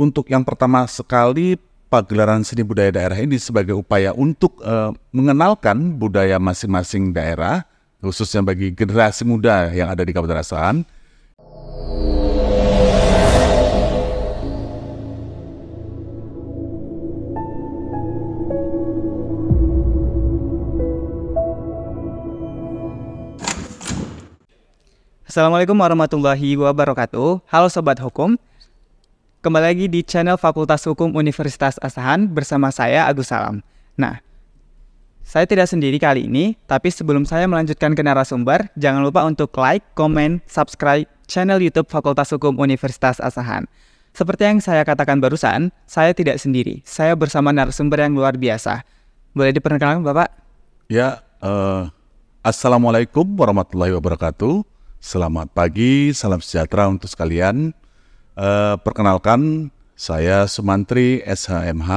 untuk yang pertama sekali pagelaran seni budaya daerah ini sebagai upaya untuk mengenalkan budaya masing-masing daerah, khususnya bagi generasi muda yang ada di Kabupaten Asahan. Assalamualaikum warahmatullahi wabarakatuh. Halo Sobat Hukum, kembali lagi di channel Fakultas Hukum Universitas Asahan bersama saya Agus Salam. Nah, saya tidak sendiri kali ini, tapi sebelum saya melanjutkan ke narasumber, jangan lupa untuk like, komen, subscribe channel YouTube Fakultas Hukum Universitas Asahan. Seperti yang saya katakan barusan, saya tidak sendiri, saya bersama narasumber yang luar biasa. Boleh diperkenalkan Bapak? Ya, Assalamualaikum warahmatullahi wabarakatuh. Selamat pagi, salam sejahtera untuk sekalian. Perkenalkan, saya Sumantri SHMH.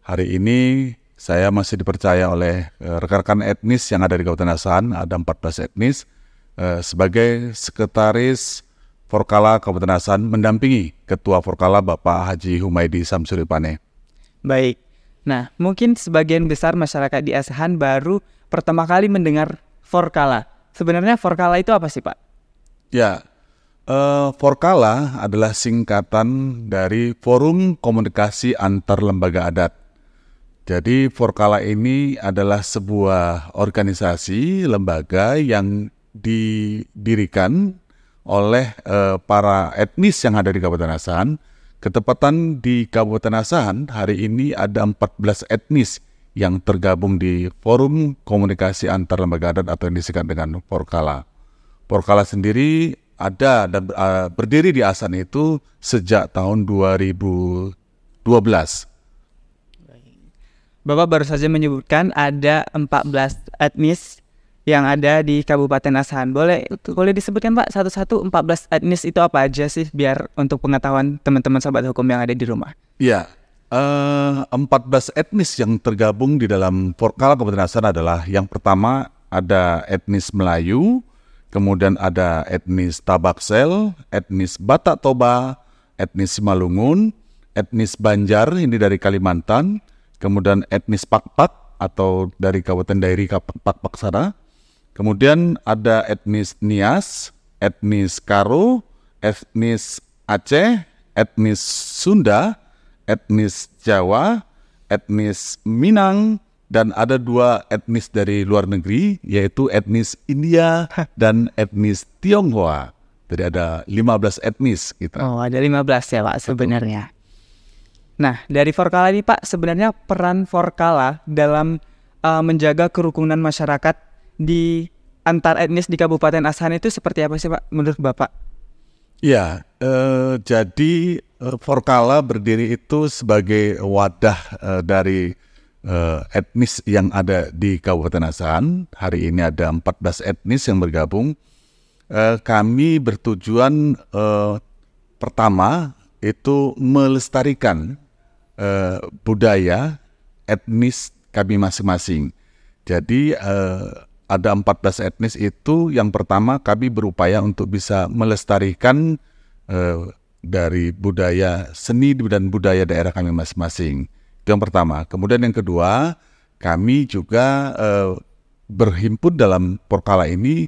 Hari ini saya masih dipercaya oleh rekan-rekan etnis yang ada di Kabupaten Asahan, ada 14 etnis, sebagai Sekretaris Forkala Kabupaten Asahan mendampingi Ketua Forkala Bapak Haji Humaydi Samsuripane. Baik, nah mungkin sebagian besar masyarakat di Asahan baru pertama kali mendengar Forkala. Sebenarnya Forkala itu apa sih Pak? Ya, Forkala adalah singkatan dari Forum Komunikasi Antar Lembaga Adat. Jadi Forkala ini adalah sebuah organisasi lembaga yang didirikan oleh para etnis yang ada di Kabupaten Asahan. Ketepatan di Kabupaten Asahan hari ini ada 14 etnis yang tergabung di Forum Komunikasi Antar Lembaga Adat atau yang disingkat dengan Forkala. Forkala sendiri ada dan berdiri di Asahan itu sejak tahun 2012. Bapak baru saja menyebutkan ada 14 etnis yang ada di Kabupaten Asahan. Boleh disebutkan Pak satu-satu 14 etnis itu apa aja sih biar untuk pengetahuan teman-teman Sobat Hukum yang ada di rumah? Iya. 14 etnis yang tergabung di dalam Forkala Kabupaten Asahan adalah yang pertama ada etnis Melayu, kemudian ada etnis Tabaksel, etnis Batak Toba, etnis Simalungun, etnis Banjar ini dari Kalimantan, kemudian etnis Pakpak atau dari Kabupaten Dairi Pakpak sana, kemudian ada etnis Nias, etnis Karo, etnis Aceh, etnis Sunda, etnis Jawa, etnis Minang, dan ada 2 etnis dari luar negeri, yaitu etnis India dan etnis Tionghoa. Jadi ada 15 etnis kita. Oh, ada 15 ya Pak sebenarnya. Nah, dari Forkala ini Pak, sebenarnya peran Forkala dalam menjaga kerukunan masyarakat di antar etnis di Kabupaten Asahan itu seperti apa sih Pak menurut Bapak? Ya, jadi Forkala berdiri itu sebagai wadah dari etnis yang ada di Kabupaten Asahan. Hari ini ada 14 etnis yang bergabung. Kami bertujuan pertama itu melestarikan budaya etnis kami masing-masing. Jadi ada 14 etnis itu, yang pertama kami berupaya untuk bisa melestarikan dari budaya seni dan budaya daerah kami masing-masing. Itu yang pertama. Kemudian yang kedua, kami juga berhimpun dalam Forkala ini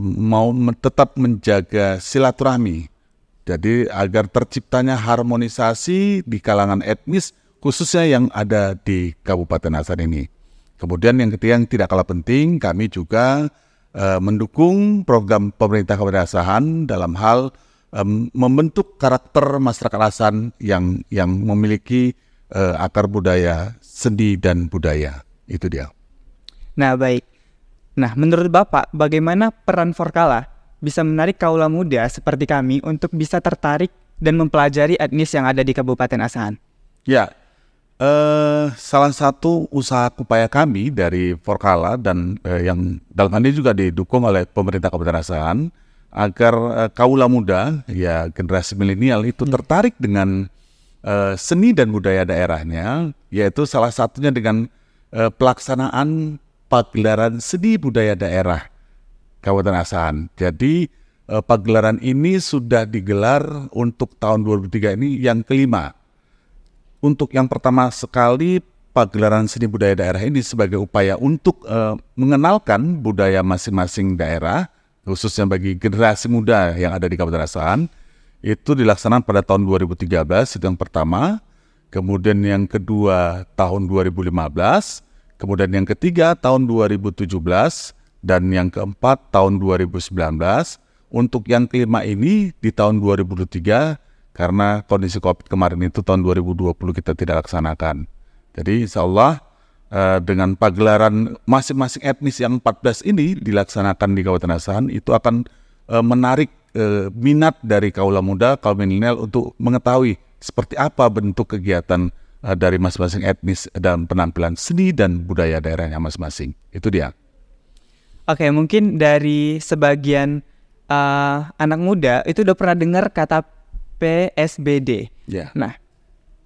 mau tetap menjaga silaturahmi. Jadi agar terciptanya harmonisasi di kalangan etnis khususnya yang ada di Kabupaten Asahan ini. Kemudian yang ketiga yang tidak kalah penting, kami juga mendukung program pemerintah Kabupaten Asahan dalam hal membentuk karakter masyarakat Asahan yang memiliki akar budaya, seni dan budaya. Itu dia. Nah baik. Nah menurut Bapak, bagaimana peran Forkala bisa menarik kaula muda seperti kami untuk bisa tertarik dan mempelajari etnis yang ada di Kabupaten Asahan? Ya, salah satu usaha upaya kami dari Forkala dan yang dalam hal ini juga didukung oleh pemerintah Kabupaten Asahan agar kaula muda, ya generasi milenial itu tertarik dengan seni dan budaya daerahnya, yaitu salah satunya dengan pelaksanaan pagelaran seni budaya daerah Kabupaten Asahan. Jadi pagelaran ini sudah digelar untuk tahun 2003 ini yang kelima. Untuk yang pertama sekali pagelaran seni budaya daerah ini sebagai upaya untuk mengenalkan budaya masing-masing daerah, khususnya bagi generasi muda yang ada di Kabupaten Asahan, itu dilaksanakan pada tahun 2013, itu yang pertama. Kemudian yang kedua tahun 2015, kemudian yang ketiga tahun 2017, dan yang keempat tahun 2019. Untuk yang kelima ini di tahun 2023, karena kondisi COVID kemarin itu tahun 2020 kita tidak laksanakan. Jadi insya Allah dengan pagelaran masing-masing etnis yang 14 ini dilaksanakan di Kabupaten Asahan, itu akan menarik minat dari kaula muda, kaum milenial untuk mengetahui seperti apa bentuk kegiatan dari masing-masing etnis dan penampilan seni dan budaya daerahnya masing-masing. Itu dia. Oke, mungkin dari sebagian anak muda itu udah pernah dengar kata PSBD. Yeah. Nah,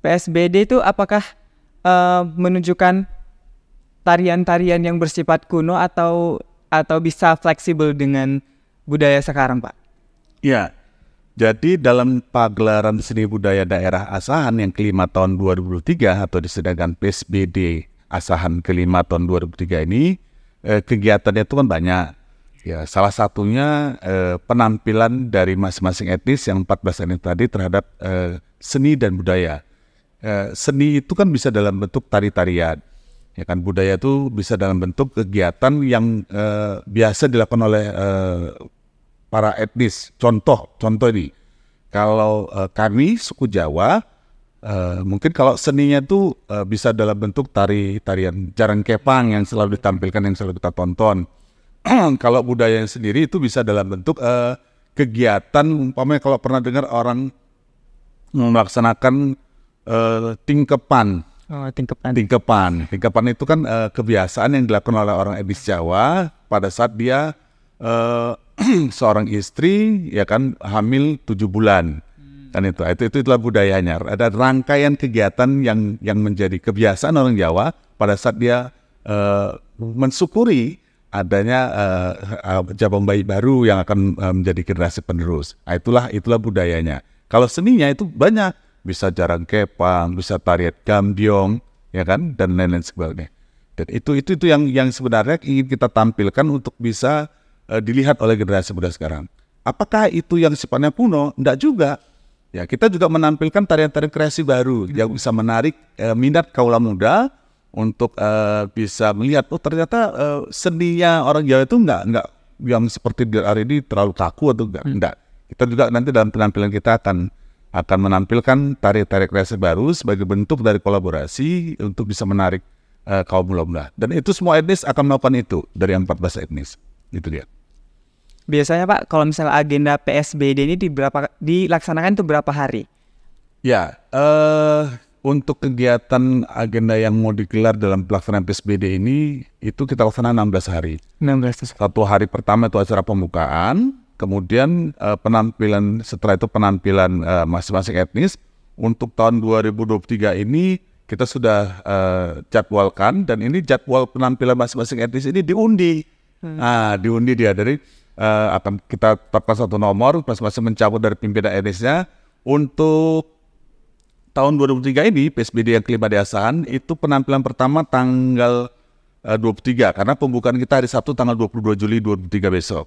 PSBD itu apakah menunjukkan tarian-tarian yang bersifat kuno atau bisa fleksibel dengan budaya sekarang, Pak? Ya, jadi dalam pagelaran seni budaya daerah Asahan yang kelima tahun 2023 atau disediakan PSBD Asahan kelima tahun 2003 ini, kegiatannya itu kan banyak. Ya, salah satunya penampilan dari masing-masing etnis yang 14 etnis tadi terhadap seni dan budaya. Seni itu kan bisa dalam bentuk tari-tarian, ya kan. Budaya itu bisa dalam bentuk kegiatan yang biasa dilakukan oleh para etnis. Contoh ini, kalau kami suku Jawa, mungkin kalau seninya itu bisa dalam bentuk tarian jarang kepang yang selalu ditampilkan, yang selalu kita tonton. Kalau budaya sendiri itu bisa dalam bentuk kegiatan, umpamanya kalau pernah dengar orang melaksanakan tingkepan. Oh, tingkepan. Tingkepan itu kan kebiasaan yang dilakukan oleh orang etnis Jawa pada saat dia seorang istri, ya kan, hamil 7 bulan. Kan itulah budayanya. Ada rangkaian kegiatan yang menjadi kebiasaan orang Jawa pada saat dia mensyukuri adanya jabang bayi baru yang akan menjadi generasi penerus. Itulah budayanya. Kalau seninya itu banyak, bisa jarang kepang, bisa tarian gambyong, ya kan, dan lain-lain sebagainya. Dan itu yang sebenarnya ingin kita tampilkan untuk bisa dilihat oleh generasi muda sekarang. Apakah itu yang sifatnya kuno? Enggak juga. Ya, kita juga menampilkan tarian-tarian kreasi baru yang bisa menarik minat kaula muda untuk bisa melihat, oh ternyata seninya orang Jawa itu enggak yang seperti hari ini terlalu kaku atau enggak. Kita juga nanti dalam penampilan kita akan menampilkan tari-tari kreasi baru sebagai bentuk dari kolaborasi untuk bisa menarik kaum muda. Dan itu semua etnis akan melakukan itu dari 14 etnis. Itu dia. Biasanya Pak, kalau misalnya agenda PSBD ini dilaksanakan itu berapa hari? Ya, untuk kegiatan agenda yang mau digelar dalam pelaksanaan PSBD ini, itu kita laksanakan 16 hari. 16. Satu hari pertama itu acara pembukaan, kemudian penampilan, setelah itu penampilan masing-masing etnis. Untuk tahun 2023 ini kita sudah jadwalkan, dan ini jadwal penampilan masing-masing etnis ini diundi. Diundi dia dari akan kita tetapkan satu nomor, masing-masing mencabut dari pimpinan etnisnya. Untuk tahun 2003 ini, PSBD yang kelima di Asahan, itu penampilan pertama tanggal 23, karena pembukaan kita hari Sabtu tanggal 22 Juli 2003 besok.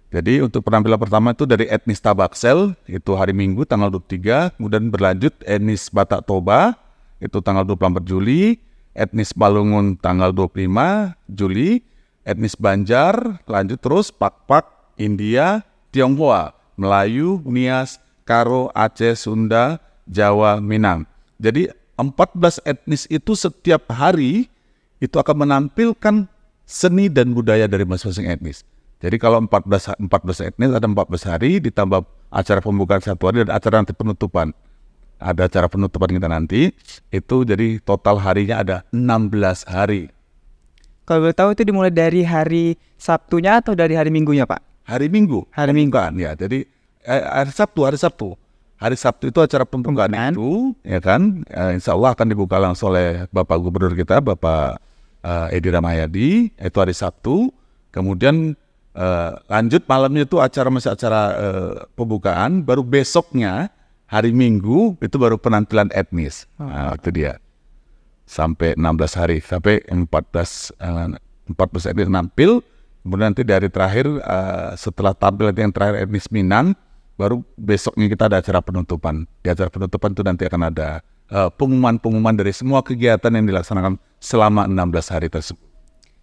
Jadi untuk penampilan pertama itu dari etnis Tabaksel, itu hari Minggu tanggal 23, kemudian berlanjut etnis Batak Toba, itu tanggal 24 Juli, etnis Balungun tanggal 25 Juli, etnis Banjar, lanjut terus Pak-Pak, India, Tionghoa, Melayu, Nias, Karo, Aceh, Sunda, Jawa, Minang. Jadi 14 etnis itu setiap hari itu akan menampilkan seni dan budaya dari masing-masing etnis. Jadi kalau 14 etnis ada 14 hari, ditambah acara pembukaan satu hari dan acara nanti penutupan. Ada acara penutupan kita nanti, itu jadi total harinya ada 16 hari. Kalau boleh tahu itu dimulai dari hari Sabtunya atau dari hari Minggunya, Pak? Hari Minggu. Hari Minggu. Ya, jadi hari Sabtu. Hari Sabtu itu acara pembukaan itu, ya kan? Insya Allah akan dibuka langsung oleh Bapak Gubernur kita, Bapak Edi Rahmayadi, itu hari Sabtu. Kemudian Lanjut malamnya itu masih acara pembukaan, baru besoknya hari Minggu itu baru penampilan etnis. Nah, itu dia. Sampai 16 hari, sampai 14 etnis nampil. Kemudian nanti dari terakhir setelah tampil yang terakhir etnis Minang, baru besoknya kita ada acara penutupan. Di acara penutupan itu nanti akan ada pengumuman-pengumuman dari semua kegiatan yang dilaksanakan selama 16 hari tersebut.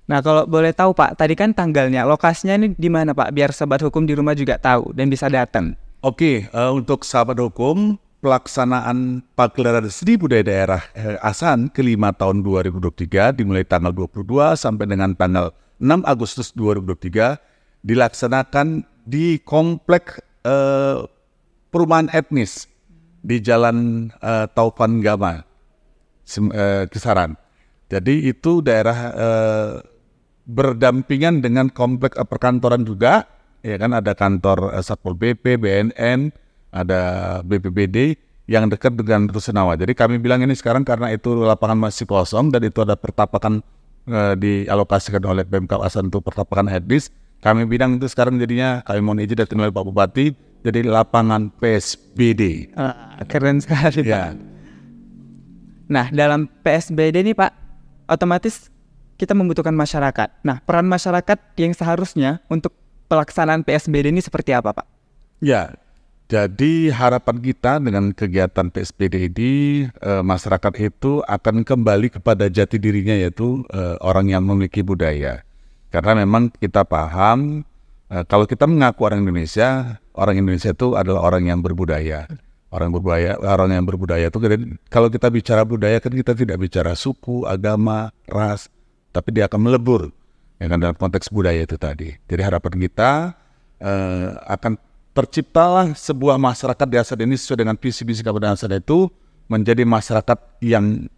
Nah, kalau boleh tahu Pak, tadi kan tanggalnya, lokasinya ini di mana Pak? Biar sahabat hukum di rumah juga tahu dan bisa datang. Oke, untuk sahabat hukum, pelaksanaan pagelaran seni budaya daerah ASAHAN ke-5 tahun 2023 dimulai tanggal 22 sampai dengan tanggal 6 Agustus 2023 dilaksanakan di komplek perumahan etnis di Jalan Taufan Gama, Kisaran. Jadi itu daerah berdampingan dengan komplek perkantoran juga, ya kan, ada kantor Satpol PP, BNN, ada BPBD yang dekat dengan Rusunawa. Jadi kami bilang ini sekarang karena itu lapangan masih kosong dan itu ada pertapakan dialokasikan oleh Pemkab ASAHAN untuk pertapakan etnis. Kami bilang itu sekarang jadinya kami mohon izin dari Pak Bupati jadi lapangan PSBD. Keren sekali Pak. Ya. Nah, dalam PSBD ini Pak, otomatis kita membutuhkan masyarakat. Nah, peran masyarakat yang seharusnya untuk pelaksanaan PSBD ini seperti apa, Pak? Ya, jadi harapan kita dengan kegiatan PSBD ini, masyarakat itu akan kembali kepada jati dirinya, yaitu orang yang memiliki budaya. Karena memang kita paham, kalau kita mengaku orang Indonesia itu adalah orang yang berbudaya. Orang yang berbudaya itu, kalau kita bicara budaya kan kita tidak bicara suku, agama, ras, tapi dia akan melebur, ya kan, dalam konteks budaya itu tadi. Jadi harapan kita akan terciptalah sebuah masyarakat di ASAHAN ini sesuai dengan visi-visi kabupaten ASAHAN itu menjadi masyarakat yang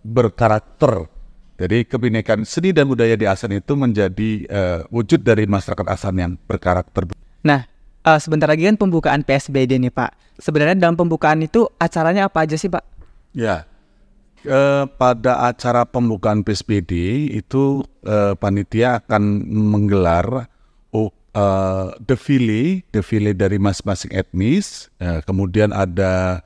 berkarakter. Jadi kebinekaan seni dan budaya di ASAHAN itu menjadi wujud dari masyarakat ASAHAN yang berkarakter. Nah, sebentar lagi kan pembukaan PSBD nih Pak. Sebenarnya dalam pembukaan itu acaranya apa aja sih Pak? Ya, pada acara pembukaan PSBD itu panitia akan menggelar defile dari masing-masing etnis, kemudian ada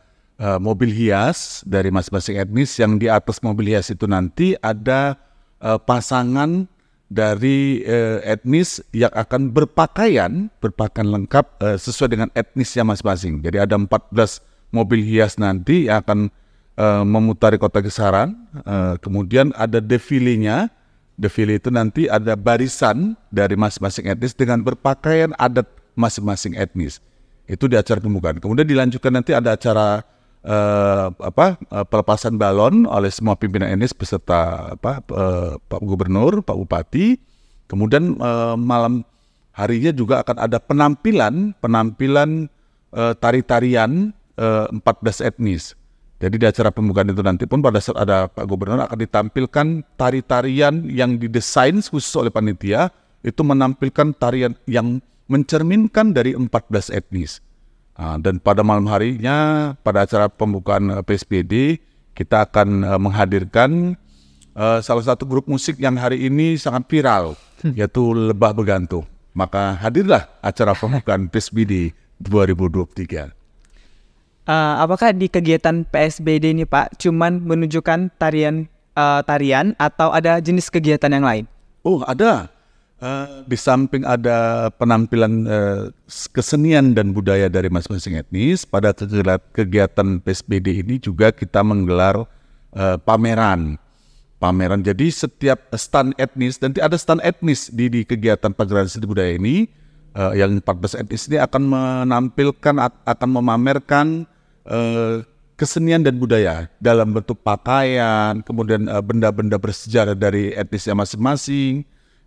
mobil hias dari masing-masing etnis, yang di atas mobil hias itu nanti ada pasangan dari etnis yang akan berpakaian lengkap sesuai dengan etnisnya masing-masing. Jadi ada 14 mobil hias nanti yang akan memutari kota Kisaran, kemudian ada defilenya. Defile itu nanti ada barisan dari masing-masing etnis dengan berpakaian adat masing-masing etnis. Itu di acara pembukaan. Kemudian dilanjutkan nanti ada acara pelepasan balon oleh semua pimpinan etnis beserta Pak Gubernur, Pak Bupati. Kemudian malam harinya juga akan ada penampilan tari-tarian 14 etnis. Jadi di acara pembukaan itu nanti pun pada saat ada Pak Gubernur akan ditampilkan tari-tarian yang didesain khusus oleh panitia, itu menampilkan tarian yang mencerminkan dari 14 etnis. Dan pada malam harinya, pada acara pembukaan PSBD, kita akan menghadirkan salah satu grup musik yang hari ini sangat viral, yaitu Lebah Begantung. Maka hadirlah acara pembukaan PSBD 2023. Apakah di kegiatan PSBD ini Pak cuman menunjukkan tarian atau ada jenis kegiatan yang lain? Oh, ada. Di samping ada penampilan kesenian dan budaya dari masing-masing etnis, pada kegiatan PSBD ini juga kita menggelar pameran. Jadi setiap stand etnis, nanti ada stand etnis di kegiatan pagelaran seni budaya ini, yang 14 etnis ini akan menampilkan, akan memamerkan kesenian dan budaya dalam bentuk pakaian, kemudian benda-benda bersejarah dari etnisnya masing-masing.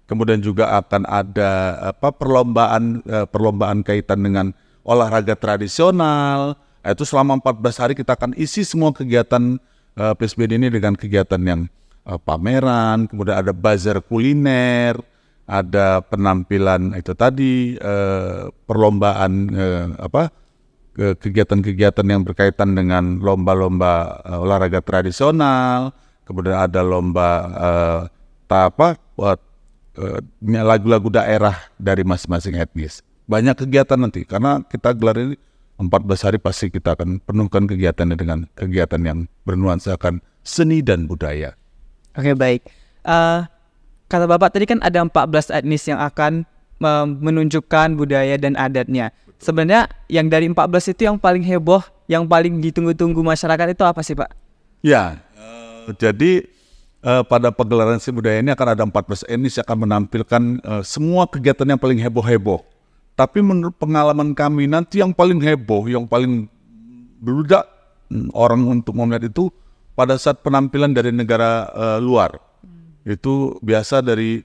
Kemudian juga akan ada perlombaan kaitan dengan olahraga tradisional. Itu selama 14 hari kita akan isi semua kegiatan PSBD ini dengan kegiatan yang pameran, kemudian ada bazar kuliner, ada penampilan itu tadi, perlombaan kegiatan-kegiatan yang berkaitan dengan lomba-lomba olahraga tradisional, kemudian ada lomba lagu-lagu daerah dari masing-masing etnis. Banyak kegiatan nanti, karena kita gelar ini 14 hari pasti kita akan penuhkan kegiatannya dengan kegiatan yang bernuansakan seni dan budaya. Oke, baik. Kata Bapak tadi kan ada 14 etnis yang akan menunjukkan budaya dan adatnya. Sebenarnya yang dari 14 itu yang paling heboh, yang paling ditunggu-tunggu masyarakat itu apa sih, Pak? Ya, jadi pada pagelaran seni budaya ini akan ada 14 etnis yang akan menampilkan semua kegiatan yang paling heboh-heboh. Tapi menurut pengalaman kami nanti yang paling heboh, yang paling beludak orang untuk melihat itu pada saat penampilan dari negara luar. Itu biasa dari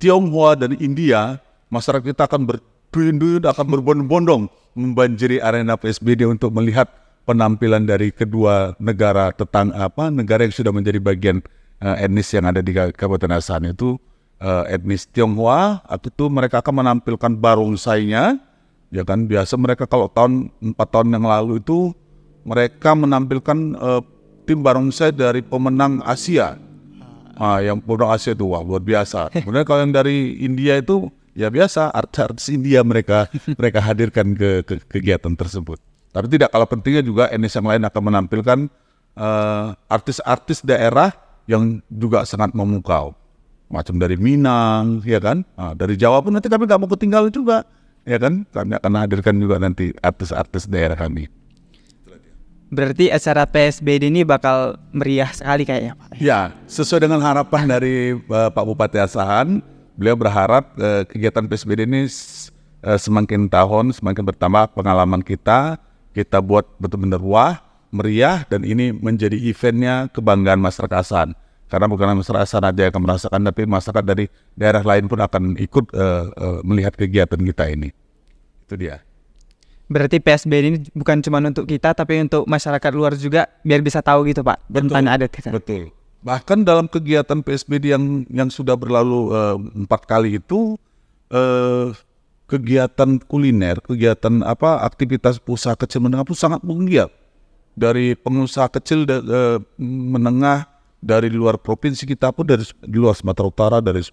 Tionghoa dan India, masyarakat kita akan berduyun-duyun, akan berbondong-bondong membanjiri arena PSBD untuk melihat penampilan dari kedua negara negara yang sudah menjadi bagian etnis yang ada di Kabupaten Asahan itu. Etnis Tionghoa itu mereka akan menampilkan barongsainya, ya kan. Biasa mereka kalau 4 tahun yang lalu itu mereka menampilkan tim barongsai dari pemenang Asia. Yang pemenang Asia itu luar biasa. Kemudian kalau yang dari India itu ya biasa, artis India mereka hadirkan ke kegiatan tersebut. Tapi tidak kalah pentingnya juga etnis yang lain akan menampilkan artis-artis daerah yang juga sangat memukau. Macam dari Minang, ya kan? Dari Jawa pun nanti kami nggak mau ketinggalan juga, ya kan? Kami akan hadirkan juga nanti artis-artis daerah kami. Berarti acara PSBD ini bakal meriah sekali kayaknya, Pak. Ya, sesuai dengan harapan dari Pak Bupati Asahan, beliau berharap kegiatan PSBD ini semakin tahun semakin bertambah pengalaman kita buat betul-benar meriah, dan ini menjadi eventnya kebanggaan masyarakat Asahan. Karena bukan masyarakat Asahan aja yang akan merasakan, tapi masyarakat dari daerah lain pun akan ikut melihat kegiatan kita ini. Itu dia. Berarti PSBD ini bukan cuma untuk kita, tapi untuk masyarakat luar juga, biar bisa tahu gitu, Pak, tentang adat kita. Betul. Bahkan dalam kegiatan PSBD yang sudah berlalu 4 kali itu, kegiatan kuliner, kegiatan aktivitas usaha kecil menengah pun sangat menggiat. Dari pengusaha kecil menengah dari luar provinsi kita pun, dari luar Sumatera Utara, dari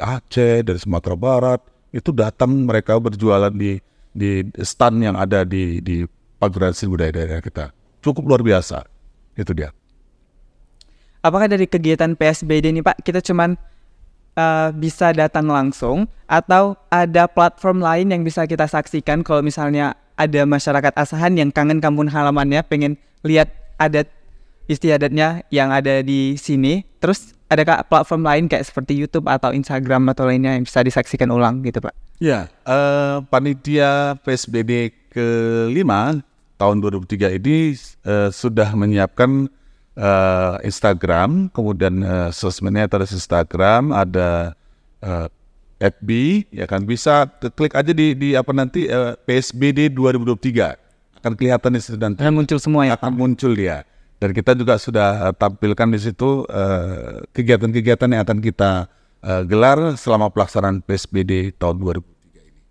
Aceh, dari Sumatera Barat, itu datang mereka berjualan di stand yang ada di pagelaran seni budaya daerah kita. Cukup luar biasa. Itu dia. Apakah dari kegiatan PSBD ini, Pak, kita cuman bisa datang langsung, atau ada platform lain yang bisa kita saksikan kalau misalnya ada masyarakat Asahan yang kangen kampung halamannya, pengen lihat adat istiadatnya yang ada di sini? Terus adakah platform lain kayak seperti YouTube atau Instagram atau lainnya yang bisa disaksikan ulang gitu, Pak? Ya, panitia PSBD ke-5 tahun 2003 ini sudah menyiapkan Instagram, kemudian sosmednya ada Instagram, ada FB, ya kan, bisa klik aja di PSBD 2023 akan kelihatan di situ, dan akan muncul semua ya, akan muncul dia. Dan kita juga sudah tampilkan di situ kegiatan-kegiatan yang akan kita gelar selama pelaksanaan PSBD tahun 2003 ini.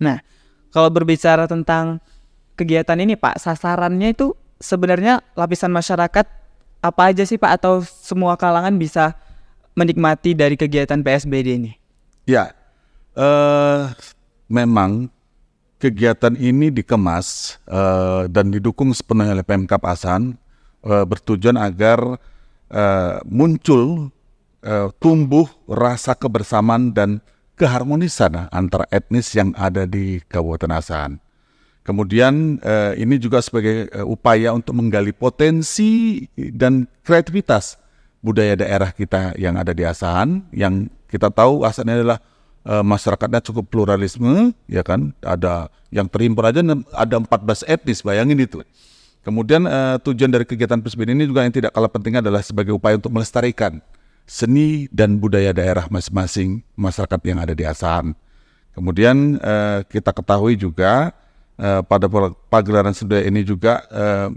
Nah, kalau berbicara tentang kegiatan ini, Pak, sasarannya itu sebenarnya lapisan masyarakat apa aja sih, Pak? Atau semua kalangan bisa menikmati dari kegiatan PSBD ini? Ya, memang kegiatan ini dikemas dan didukung sepenuhnya oleh Pemkab Asahan, bertujuan agar muncul tumbuh rasa kebersamaan dan keharmonisan antara etnis yang ada di Kabupaten Asahan. Kemudian ini juga sebagai upaya untuk menggali potensi dan kreativitas budaya daerah kita yang ada di Asahan, yang kita tahu Asahan adalah masyarakatnya cukup pluralisme, ya kan? Ada yang terimpun aja ada 14 etnis, bayangin itu. Kemudian tujuan dari kegiatan PSBD ini juga yang tidak kalah penting adalah sebagai upaya untuk melestarikan seni dan budaya daerah masing-masing masyarakat yang ada di Asahan. Kemudian kita ketahui juga pada pagelaran seni budaya ini juga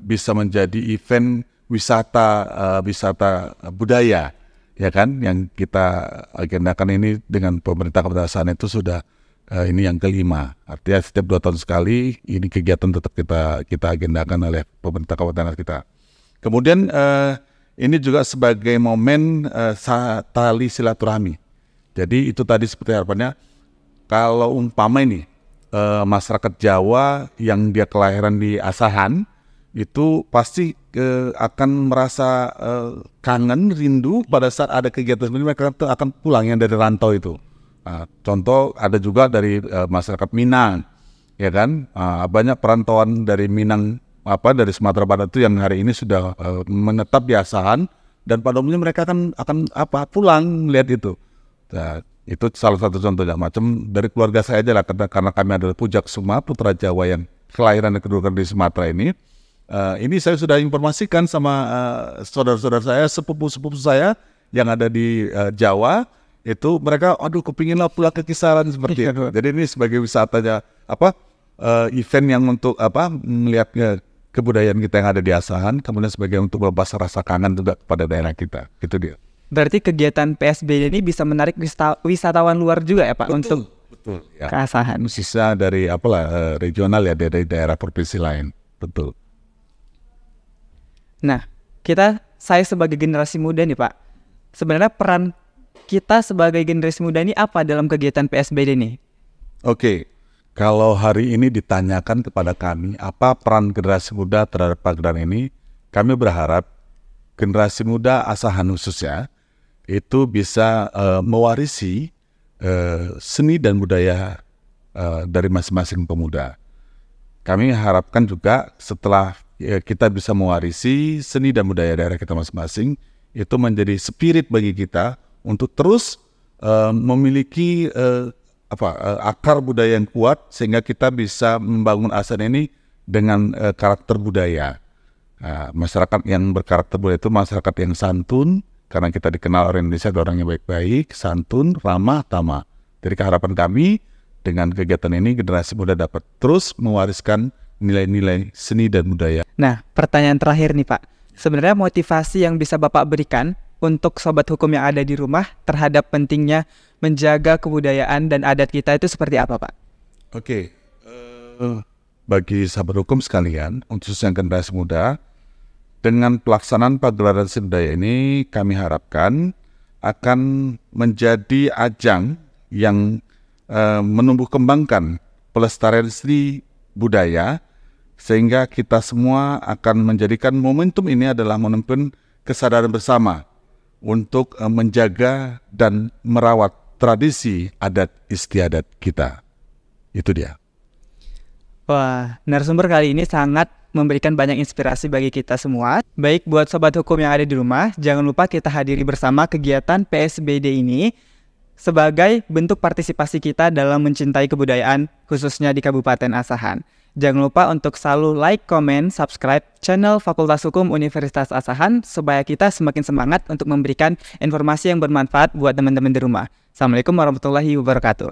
bisa menjadi event wisata budaya, ya kan, yang kita agendakan ini dengan pemerintah Kabupaten Asahan itu sudah ini yang ke-5. Artinya setiap 2 tahun sekali ini kegiatan tetap kita agendakan oleh pemerintah kabupaten kita. Kemudian ini juga sebagai momen tali silaturahmi Jadi itu tadi seperti harapannya, kalau umpama ini masyarakat Jawa yang dia kelahiran di Asahan, itu pasti akan merasa kangen, rindu pada saat ada kegiatan seperti ini, mereka akan pulang yang dari rantau itu. Contoh ada juga dari masyarakat Minang, ya kan, banyak perantauan dari Minang dari Sumatera Barat itu yang hari ini sudah menetap di Asahan, dan pada umumnya mereka akan pulang melihat itu. Nah, itu salah satu contohnya. Macam dari keluarga saya aja lah, karena kami adalah Pujak Suma, putra Jawa yang kelahiran dan kedudukan di Sumatera ini. Ini saya sudah informasikan sama saudara-saudara saya, sepupu-sepupu saya yang ada di Jawa, itu mereka, kepinginlah pulang ke Kisaran seperti itu. Jadi ini sebagai wisatanya, event yang untuk melihat kebudayaan kita yang ada di Asahan, kemudian sebagai untuk melepas rasa kangen juga kepada daerah kita. Itu dia. Berarti kegiatan PSBD ini bisa menarik wisatawan luar juga ya Pak, betul ya. Ke Asahan. Sisa dari regional ya, dari daerah provinsi lain. Betul. Nah, saya sebagai generasi muda nih Pak, sebenarnya peran kita sebagai generasi muda ini apa dalam kegiatan PSBD nih? Oke, kalau hari ini ditanyakan kepada kami, apa peran generasi muda terhadap pagelaran ini, kami berharap generasi muda Asahan khususnya, itu bisa mewarisi seni dan budaya dari masing-masing pemuda. Kami harapkan juga setelah kita bisa mewarisi seni dan budaya daerah kita masing-masing, itu menjadi spirit bagi kita untuk terus memiliki akar budaya yang kuat, sehingga kita bisa membangun Asahan ini dengan karakter budaya. Masyarakat yang berkarakter budaya itu masyarakat yang santun, karena kita dikenal orang Indonesia adalah orang yang baik-baik, santun, ramah, tamah. Jadi harapan kami dengan kegiatan ini, generasi muda dapat terus mewariskan nilai-nilai seni dan budaya. Nah, pertanyaan terakhir nih Pak, sebenarnya motivasi yang bisa Bapak berikan untuk sobat hukum yang ada di rumah terhadap pentingnya menjaga kebudayaan dan adat kita itu seperti apa Pak? Oke, bagi sahabat hukum sekalian, khususnya generasi muda, dengan pelaksanaan pagelaran seni budaya ini, kami harapkan akan menjadi ajang yang menumbuh kembangkan pelestarian seni budaya, sehingga kita semua akan menjadikan momentum ini adalah momentum kesadaran bersama untuk menjaga dan merawat tradisi adat istiadat kita. Itu dia. Wah, narasumber kali ini sangat memberikan banyak inspirasi bagi kita semua. Baik buat sobat hukum yang ada di rumah, jangan lupa kita hadiri bersama kegiatan PSBD ini sebagai bentuk partisipasi kita dalam mencintai kebudayaan, khususnya di Kabupaten Asahan. Jangan lupa untuk selalu like, comment, subscribe channel Fakultas Hukum Universitas Asahan supaya kita semakin semangat untuk memberikan informasi yang bermanfaat buat teman-teman di rumah. Assalamualaikum warahmatullahi wabarakatuh.